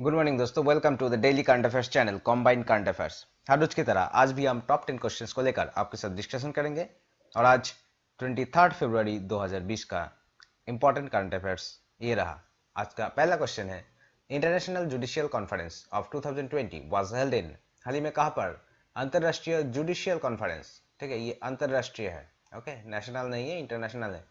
Good morning दोस्तों, welcome to the daily current affairs channel combined current affairs. हर रोज की तरह आज भी हम टॉप 10 क्वेश्चंस को लेकर आपके साथ डिस्कशन करेंगे। और आज 23 फरवरी 2020 का इंपॉर्टेंट करंट अफेयर्स ये रहा। आज का पहला क्वेश्चन है, international judicial conference of 2020 was held in. हाल ही में कहाँ पर अंतरराष्ट्रीय जुडिशियल कॉन्फ्रेंस, ठीक है, ये अंतरराष्ट्रीय है, ओके, नेशनल नहीं है, इंटरनेशनल है।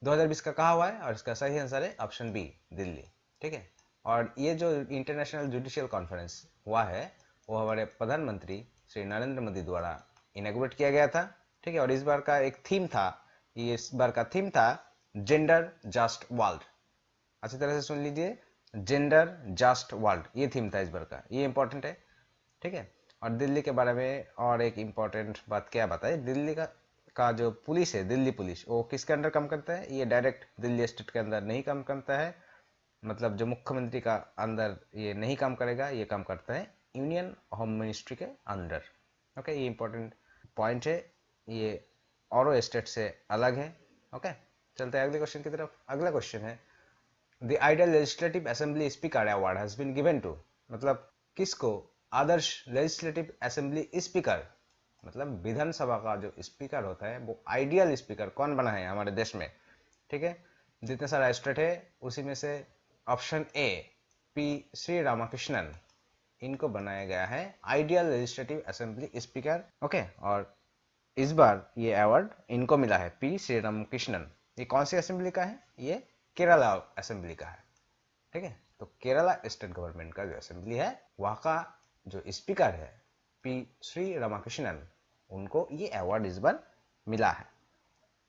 2020 का कहा हुआ है और इसका सही आंसर है ऑप्शन बी, दिल्ली। ठीक है, और ये जो इंटरनेशनल जुडिशियल कॉन्फ्रेंस हुआ है वो हमारे प्रधानमंत्री श्री नरेंद्र मोदी द्वारा इनॉग्रेट किया गया था। ठीक है, और इस बार का एक थीम था, ये इस बार का थीम था जेंडर जस्ट वर्ल्ड। अच्छी तरह से सुन लीजिए, जेंडर जस्ट वर्ल्ड, ये थीम था इस बार का, ये इंपॉर्टेंट है। ठीक है, और दिल्ली के बारे में और एक इम्पॉर्टेंट बात क्या बताए, दिल्ली का जो पुलिस है, दिल्ली पुलिस, वो किसके अंडर काम करता है? ये डायरेक्ट दिल्ली स्टेट के अंदर नहीं काम करता है, मतलब जो मुख्यमंत्री का अंदर ये नहीं काम करेगा, ये काम करता है यूनियन होम मिनिस्ट्री के अंदर। ओके, ये इंपॉर्टेंट पॉइंट है, ये और स्टेट से अलग है। ओके, चलते हैं अगले क्वेश्चन की तरफ। अगला क्वेश्चन है, the ideal legislative assembly speaker award has been given to. मतलब किसको आदर्श लेजिस्लेटिव असेंबली स्पीकर, मतलब विधानसभा का जो स्पीकर होता है वो आइडियल स्पीकर कौन बना है हमारे देश में? ठीक है, जितने सारे स्टेट है उसी में से option A P Shri Ramakrishnan, इनको बनाया गया है ideal legislative assembly speaker. Okay, और इस बार ये अवार्ड इनको मिला है, पी श्री रामकृष्णन। ये कौन सी असेंबली का है? ये केरला असेंबली का है। ठीक है, तो केरला स्टेट गवर्नमेंट का जो असेंबली है वहाँ का जो स्पीकर है पी श्री रामाकृष्णन, उनको ये अवार्ड इस बार मिला है।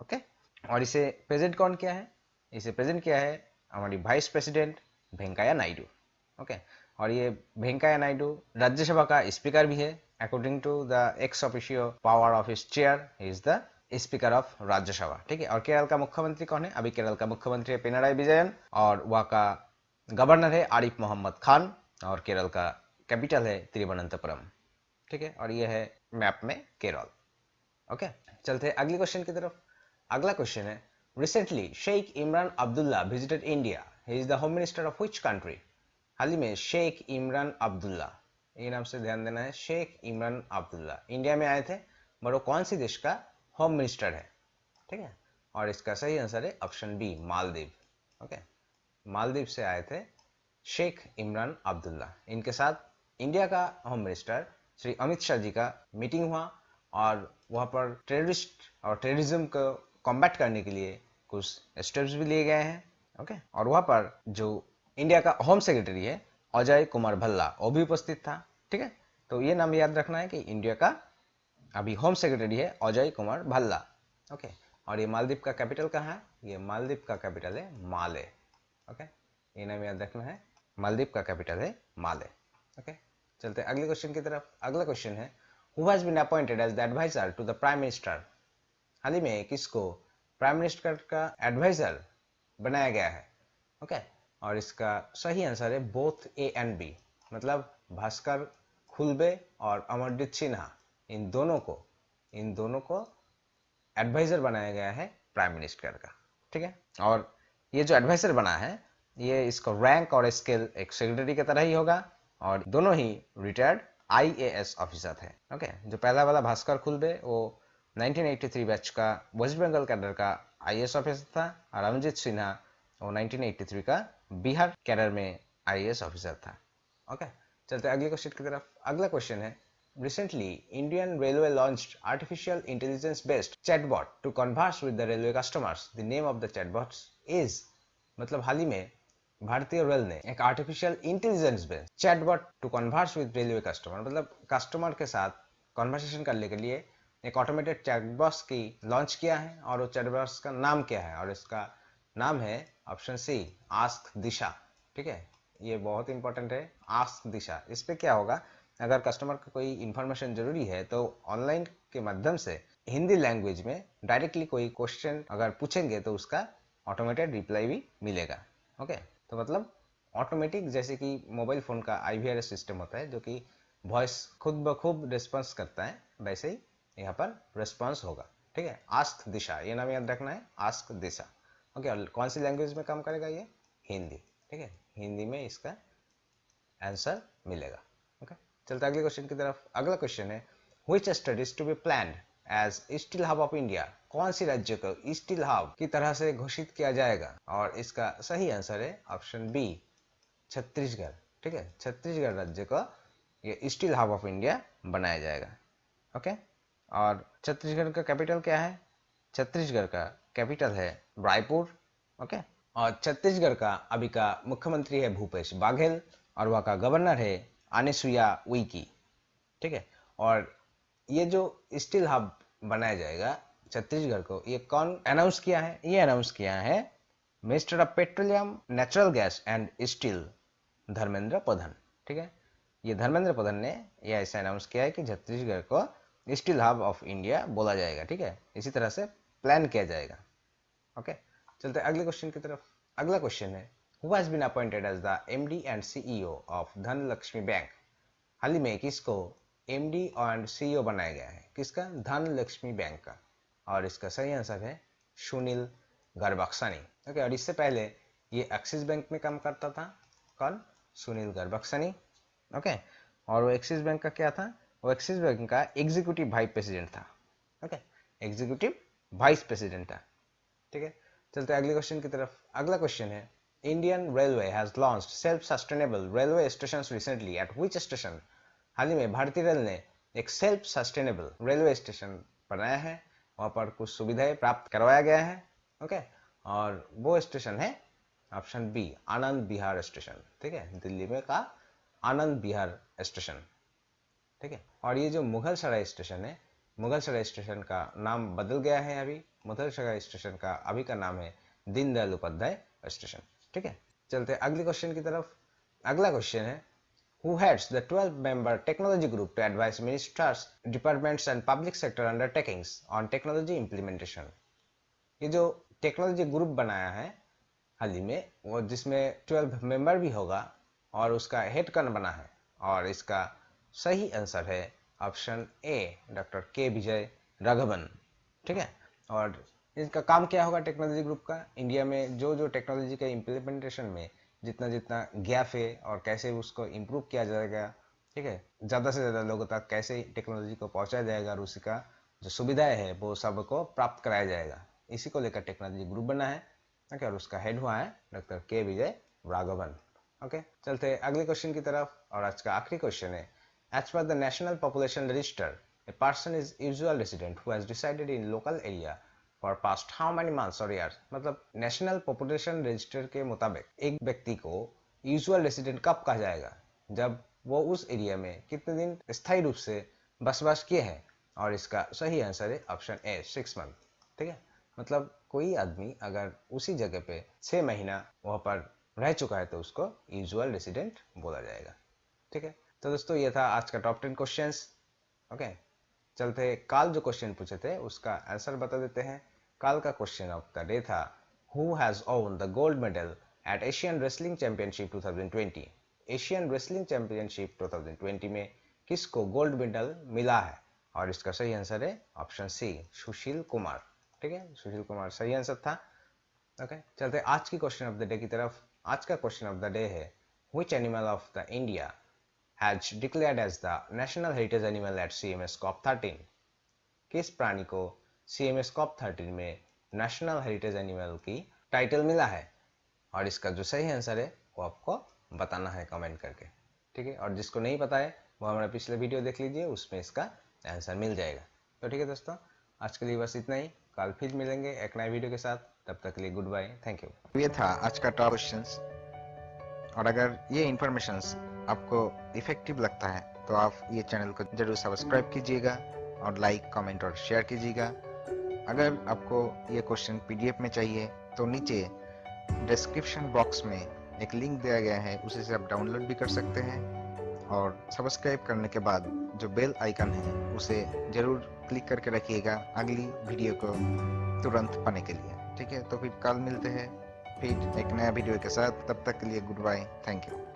ओके, और इसे प्रेजेंट कौन किया है? इसे प्रेजेंट किया है हमारी vice president Venkaiah Naidu. Okay, और ये वेंकैया नायडू राज्यसभा का स्पीकर भी है। According to the ex officio power of his chair, he is the speaker of Rajya Sabha. ठीक है, और केरल का मुख्यमंत्री कौन है? अभी केरल का मुख्यमंत्री है पिनाराई विजयन, और वहाँ का गवर्नर है आरिफ मोहम्मद खान, और केरल का कैपिटल है तिरुवनंतपुरम। ठीक है, और ये है मैप में केरल। ओके, चलते हैं अगले क्वेश्चन की तरफ। अगला क्वेश्चन है, recently Sheikh Imran Abdullah visited India, he is the home minister of which country. हाल ही में शेख इमरान अब्दुल्ला, ये नाम से ध्यान देना है, शेख इमरान अब्दुल्ला इंडिया में आए थे, पर वो कौन सी देश का होम मिनिस्टर है? ठीक है, और इसका सही आंसर है option B, Maldives. Okay, Maldives से आए थे शेख इमरान अब्दुल्ला। इनके साथ इंडिया का होम मिनिस्टर श्री अमित शाह जी का मीटिंग हुआ, और वहाँ पर टेररिस्ट और टेररिज्म को कॉम्बैट करने के लिए कुछ स्टेप्स भी लिए गए हैं। ओके, और वहाँ पर जो इंडिया का होम सेक्रेटरी है अजय कुमार भल्ला, वो भी उपस्थित था। ठीक है, तो ये नाम याद रखना है कि इंडिया का अभी होम सेक्रेटरी है अजय कुमार भल्ला। ओके, और ये मालदीव का कैपिटल कहाँ है? ये मालदीव का कैपिटल है माले। ओके, ये नाम याद रखना है, मालदीव का कैपिटल है माले। ओके, चलते हैं अगले क्वेश्चन की तरफ। अगला क्वेश्चन है, who has been appointed as the adviser to the prime minister. हाल ही में किसको प्राइम मिनिस्टर का एडवाइजर बनाया गया है? ओके, और इसका सही आंसर है बोथ ए एंड बी, मतलब भास्कर खुलबे और अमरजीत सिन्हा, इन दोनों को एडवाइजर बनाया गया है प्राइम मिनिस्टर का। ठीक है, और ये जो एडवाइजर बना है, ये इसका रैंक और स्केल एक सेक्रेटरी की तरह ही होगा, और दोनों ही रिटायर्ड आईएएस ऑफिसर थे। ओके, जो पहला वाला भास्कर खुलबे वो 1983 बैच का वेस्ट बंगाल कैडर का आईएएस ऑफिसर था, और अमरजीत सिन्हा वो 1983 का बिहार कैडर में आईएएस ऑफिसर था। ओके, चलते अगले क्वेश्चन की तरफ। अगला क्वेश्चन है, recently Indian Railway launched artificial intelligence based chatbot to converse with the railway customers. The name of the chatbot is, मतलब हाल ही में भारतीय रेल ने एक artificial intelligence based chatbot to converse with railway customer, मतलब customer के साथ conversation करने के लिए एक ऑटोमेटेड चैटबॉक्स की लॉन्च किया है, और वो चैटबॉक्स का नाम क्या है? और इसका नाम है ऑप्शन सी, आस्क दिशा। ठीक है, ये बहुत इंपॉर्टेंट है, आस्क दिशा। इस पे क्या होगा, अगर कस्टमर को कोई इन्फॉर्मेशन जरूरी है तो ऑनलाइन के माध्यम से हिंदी लैंग्वेज में डायरेक्टली कोई क्वेश्चन अगर पूछेंगे तो उसका ऑटोमेटेड रिप्लाई भी मिलेगा। ओके, तो मतलब ऑटोमेटिक, जैसे कि मोबाइल फ़ोन का आईवीआरएस सिस्टम होता है जो कि वॉइस खुद ब खुद रिस्पॉन्स करता है, वैसे ही यहाँ पर रिस्पॉन्स होगा। ठीक है, आस्क दिशा, ये नाम याद रखना है, आस्क दिशा। ओके, और कौन सी लैंग्वेज में काम करेगा ये? हिंदी। ठीक है, हिंदी में इसका आंसर मिलेगा। ओके, चलते अगले क्वेश्चन की तरफ। अगला क्वेश्चन है which state is to be planned as steel hub of India? कौन सी राज्य को स्टील हब की तरह से घोषित किया जाएगा? और इसका सही आंसर है ऑप्शन बी, छत्तीसगढ़। ठीक है, छत्तीसगढ़ राज्य को ये स्टील हब ऑफ इंडिया बनाया जाएगा। ओके, और छत्तीसगढ़ का कैपिटल क्या है? छत्तीसगढ़ का कैपिटल है रायपुर। ओके, और छत्तीसगढ़ का अभी का मुख्यमंत्री है भूपेश बाघेल और वहाँ का गवर्नर है आनेसुया उइके। ठीक है, और ये जो स्टील हब बनाया जाएगा छत्तीसगढ़ को, ये कौन अनाउंस किया है? ये अनाउंस किया है minister of petroleum, natural gas and steel Dharmendra Pradhan. ठीक है, ये धर्मेंद्र प्रधान ने ये ऐसा अनाउंस किया है कि छत्तीसगढ़ को स्टील हब ऑफ इंडिया बोला जाएगा। ठीक है, इसी तरह से प्लान किया जाएगा। ओके, चलते अगले क्वेश्चन की तरफ। अगला क्वेश्चन है who has been appointed as the MD and CEO of Dhanlaxmi Bank? हाल ही में किसको एमडी एंड सीईओ बनाया गया है? किसका? धनलक्ष्मी बैंक का। और इसका सही आंसर है सुनील गर्बक्सानी। ओके, और इससे पहले ये एक्सिस बैंक में काम करता था। कौन? सुनील गर्बक्सानी। ओके, और वो एक्सिस बैंक का क्या था? वो एक्सिस बैंक का एग्जीक्यूटिव वाइस प्रेसिडेंट था। ओके, एग्जीक्यूटिव वाइस प्रेसिडेंट था। ठीक है, चलते अगले क्वेश्चन की तरफ। अगला क्वेश्चन है Indian railway has launched self sustainable railway station recently at which station? हाल ही में भारतीय रेल ने एक सेल्फ सस्टेनेबल रेलवे स्टेशन बनाया है, वहां पर कुछ सुविधाएं प्राप्त करवाया गया है। ओके, और वो स्टेशन है option B, Anand Vihar station. ठीक है, दिल्ली में का आनंद विहार स्टेशन। ठीक है, और ये जो मुगल सराय स्टेशन है, मुगल सराय स्टेशन का नाम बदल गया है अभी। मुगल सराय स्टेशन का अभी का नाम है दीनदयाल उपाध्याय स्टेशन। ठीक है, चलते अगले क्वेश्चन की तरफ। अगला क्वेश्चन है who heads the 12-member technology group to advise ministers, departments and public sector undertakings on technology implementation? ये जो टेक्नोलॉजी ग्रुप बनाया है हाल ही में, वो जिसमें 12 मेंबर भी होगा और उसका हेड कौन बना है? और इसका सही आंसर है ऑप्शन ए, डॉक्टर के विजय राघवन। ठीक है, और इसका काम क्या होगा टेक्नोलॉजी ग्रुप का? इंडिया में जो जो टेक्नोलॉजी के इम्प्लीमेंटेशन में जितना जितना गैप है और कैसे उसको इम्प्रूव किया जाएगा, ठीक है, ज़्यादा से ज़्यादा लोगों तक कैसे टेक्नोलॉजी को पहुंचाया जाएगा और उसी का जो सुविधाएं है वो सबको प्राप्त कराया जाएगा, इसी को लेकर टेक्नोलॉजी ग्रुप बना है। ओके, और उसका हेड हुआ है डॉक्टर के विजय राघवन। ओके, चलते अगले क्वेश्चन की तरफ। और आज का आखिरी क्वेश्चन है as per the national population register a person is usual resident who has resided in local area for past how many months or years? मतलब नेशनल पॉपुलेशन रजिस्टर के मुताबिक एक व्यक्ति को यूजुअल रेसिडेंट कब कहा जाएगा? जब वो उस एरिया में कितने दिन स्थायी रूप से बसवास किए हैं। और इसका सही आंसर है ऑप्शन ए, 6 मंथ। ठीक है, मतलब कोई आदमी अगर उसी जगह पे 6 महीना वहां पर रह चुका है तो उसको यूजुअल रेसिडेंट बोला जाएगा। ठीक है, तो दोस्तों ये था आज का टॉप 10 क्वेश्चंस। ओके, चलते काल जो क्वेश्चन पूछे थे उसका आंसर बता देते हैं। काल का क्वेश्चन ऑफ द डे था who has own the gold medal at Asian wrestling championship 2020? Asian wrestling championship 2020 में किसको गोल्ड मेडल मिला है? और इसका सही आंसर है ऑप्शन सी, सुशील कुमार। ठीक है, सुशील कुमार सही आंसर था। ओके, चलते आज की क्वेश्चन ऑफ द डे की तरफ। आज का क्वेश्चन ऑफ द डे है which animal of the India has declared as the national heritage animal at CMS COP13? किस प्राणी को CMS COP13 में नेशनल हेरिटेज एनिमल की टाइटल मिला है? और इसका जो सही आंसर है वो आपको बताना है कमेंट करके। ठीक है, और जिसको नहीं पता है वो हमारा पिछले वीडियो देख लीजिए, उसमें इसका आंसर मिल जाएगा। तो ठीक है दोस्तों, आज के लिए बस इतना ही। कल फिर मिलेंगे एक नए वीडियो के साथ, तब तक के लिए गुड बाय, थैंक यू। ये था आज का टॉप क्वेश्चंस। और अगर ये इन्फॉर्मेशन आपको इफेक्टिव लगता है तो आप ये चैनल को जरूर सब्सक्राइब कीजिएगा और लाइक, कमेंट और शेयर कीजिएगा। अगर आपको ये क्वेश्चन पीडीएफ में चाहिए तो नीचे डिस्क्रिप्शन बॉक्स में एक लिंक दिया गया है, उसे से आप डाउनलोड भी कर सकते हैं। और सब्सक्राइब करने के बाद जो बेल आइकन है उसे जरूर क्लिक करके रखिएगा अगली वीडियो को तुरंत पाने के लिए। ठीक है, तो फिर कल मिलते हैं फिर एक नया वीडियो के साथ। तब तक के लिए गुड बाय, थैंक यू।